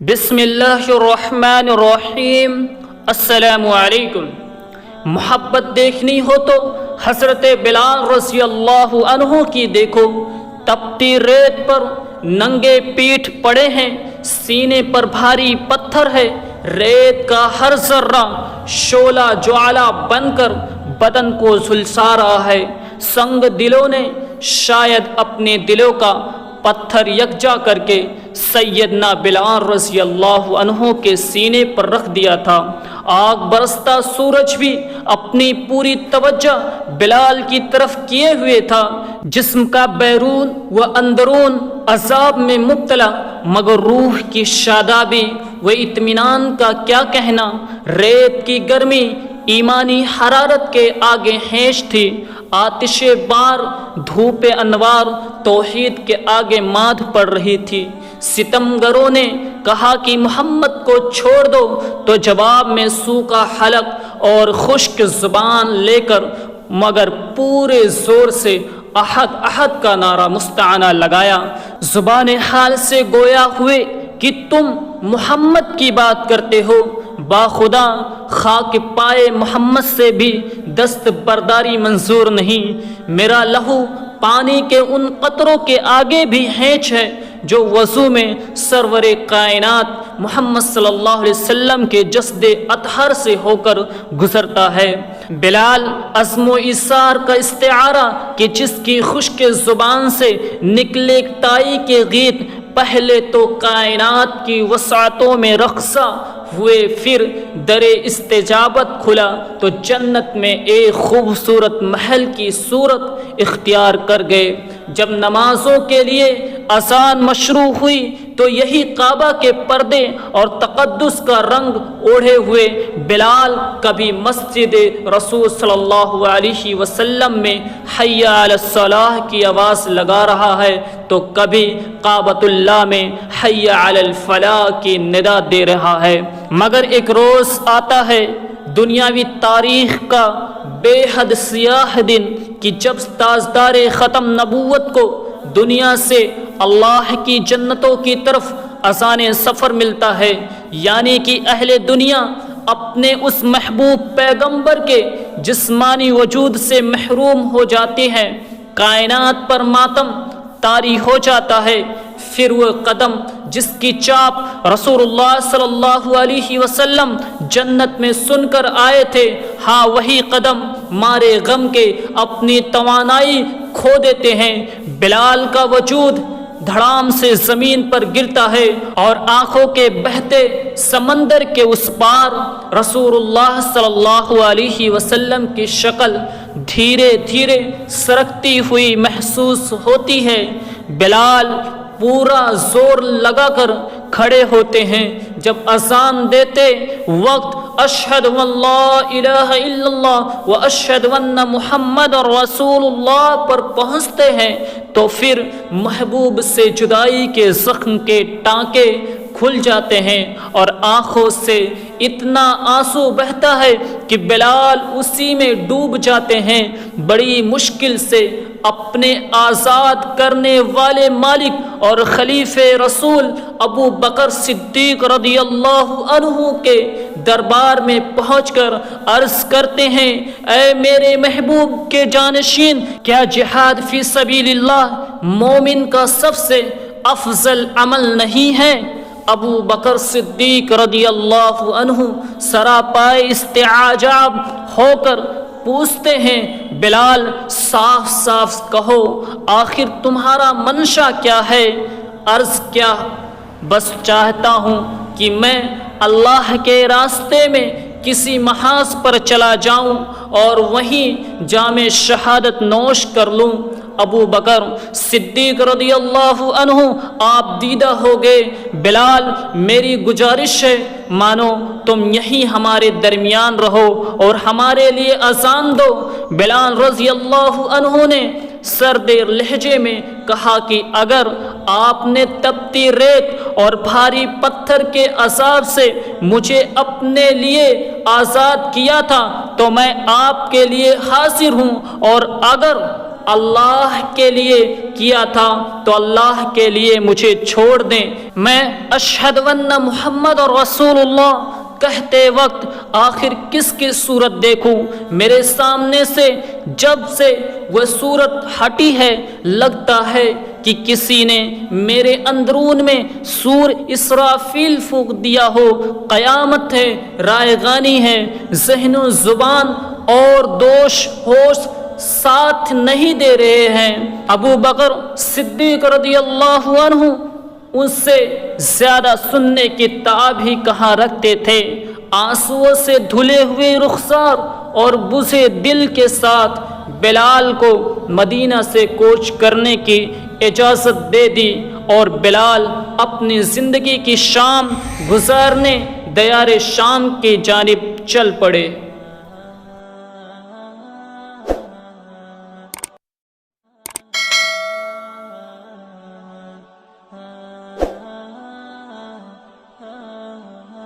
بسم اللہ الرحمن الرحیم۔ السلام علیکم۔ محبت دیکھنی ہو تو حضرت بلال رضی اللہ عنہ کی دیکھو، تپتی ریت پر ننگے پیٹھ پڑے ہیں، سینے پر بھاری پتھر ہے، ریت کا ہر ذرہ شعلہ جوالا بن کر بدن کو جھلسا رہا ہے۔ سنگ دلوں نے شاید اپنے دلوں کا پتھر یکجا کر کے سیدنا بلال رضی اللہ عنہ کے سینے پر رکھ دیا تھا۔ آگ برستا سورج بھی اپنی پوری توجہ بلال کی طرف کیے ہوئے تھا۔ جسم کا بیرون و اندرون عذاب میں مبتلا، مگر روح کی شادابی و اطمینان کا کیا کہنا۔ ریت کی گرمی ایمانی حرارت کے آگے ہینچ تھی، آتش بار دھوپ انوار توحید کے آگے ماتھ پڑ رہی تھی۔ ستمگروں نے کہا کہ محمد کو چھوڑ دو، تو جواب میں سوکھا حلق اور خشک زبان لے کر مگر پورے زور سے احد احد کا نعرہ مستعانہ لگایا، زبان حال سے گویا ہوئے کہ تم محمد کی بات کرتے ہو۔ باخدا خاک پائے محمد سے بھی دست برداری منظور نہیں۔ میرا لہو پانی کے ان قطروں کے آگے بھی ہینچ ہے جو وضو میں سرور کائنات محمد صلی اللہ علیہ وسلم کے جسد اطہر سے ہو کر گزرتا ہے۔ بلال عزم و ایثار کا استعارہ کہ جس کی خشک زبان سے نکلے تائی کے گیت، پہلے تو کائنات کی وسعتوں میں رقصہ ہوئے، پھر در استجابت کھلا تو جنت میں ایک خوبصورت محل کی صورت اختیار کر گئے۔ جب نمازوں کے لیے اذان مشروع ہوئی تو یہی کعبہ کے پردے اور تقدس کا رنگ اوڑھے ہوئے بلال کبھی مسجد رسول صلی اللہ علیہ وسلم میں حی علی الصلاح کی آواز لگا رہا ہے تو کبھی کعبۃ اللہ میں حی علی الفلاح کی ندا دے رہا ہے۔ مگر ایک روز آتا ہے دنیاوی تاریخ کا بے حد سیاہ دن کہ جب تاجدار ختم نبوت کو دنیا سے اللہ کی جنتوں کی طرف اذان سفر ملتا ہے، یعنی کہ اہل دنیا اپنے اس محبوب پیغمبر کے جسمانی وجود سے محروم ہو جاتے ہیں، کائنات پر ماتم طاری ہو جاتا ہے۔ پھر وہ قدم جس کی چاپ رسول اللہ صلی اللہ علیہ وسلم جنت میں سن کر آئے تھے، ہاں وہی قدم مارے غم کے اپنی توانائی کھو دیتے ہیں۔ بلال کا وجود دھڑام سے زمین پر گرتا ہے اور آنکھوں کے بہتے سمندر کے اس پار رسول اللہ صلی اللہ علیہ وسلم کی شکل دھیرے دھیرے سرکتی ہوئی محسوس ہوتی ہے۔ بلال پورا زور لگا کر کھڑے ہوتے ہیں۔ جب اذان دیتے وقت اشہد ان لا الہ الا اللہ و اشہد ان محمد رسول اللہ پر پہنچتے ہیں تو پھر محبوب سے جدائی کے زخم کے ٹانکے کھل جاتے ہیں اور آنکھوں سے اتنا آنسو بہتا ہے کہ بلال اسی میں ڈوب جاتے ہیں۔ بڑی مشکل سے اپنے آزاد کرنے والے مالک اور خلیفہ رسول ابو بکر صدیق رضی اللہ عنہ کے دربار میں پہنچ کر عرض کرتے ہیں، اے میرے محبوب کے جانشین، کیا جہاد فی سبیل اللہ مومن کا سب سے افضل عمل نہیں ہے؟ ابو بکر صدیق رضی اللہ عنہ سراپائے استعجاب ہو کر پوچھتے ہیں، بلال صاف صاف کہو، آخر تمہارا منشا کیا ہے؟ عرض کیا، بس چاہتا ہوں کہ میں اللہ کے راستے میں کسی محاذ پر چلا جاؤں اور وہیں جام شہادت نوش کر لوں۔ ابو بکر صدیق رضی اللہ عنہ آپ دیدہ ہو گئے، بلال میری گزارش ہے مانو تم یہیں ہمارے درمیان رہو اور ہمارے لیے اذان دو۔ بلال رضی اللہ عنہ نے سرد لہجے میں کہا کہ اگر آپ نے تپتی ریت اور بھاری پتھر کے عذاب سے مجھے اپنے لیے آزاد کیا تھا تو میں آپ کے لیے حاضر ہوں، اور اگر اللہ کے لیے کیا تھا تو اللہ کے لیے مجھے چھوڑ دیں۔ میں اشہد ان محمد رسول اللہ کہتے وقت آخر کس کی صورت دیکھوں؟ میرے سامنے سے جب سے وہ صورت ہٹی ہے لگتا ہے کہ کسی نے میرے اندرون میں سور اسرافیل پھونک دیا ہو۔ قیامت ہے، رائگانی ہے، ذہن و زبان اور دوش ہوش ساتھ نہیں دے رہے ہیں۔ ابو بکر صدیق رضی اللہ عنہ ان سے زیادہ سننے کی تعب ہی کہاں رکھتے تھے۔ آنسوؤں سے دھلے ہوئے رخسار اور بجھے دل کے ساتھ بلال کو مدینہ سے کوچ کرنے کی اجازت دے دی اور بلال اپنی زندگی کی شام گزارنے دیار شام کی جانب چل پڑے۔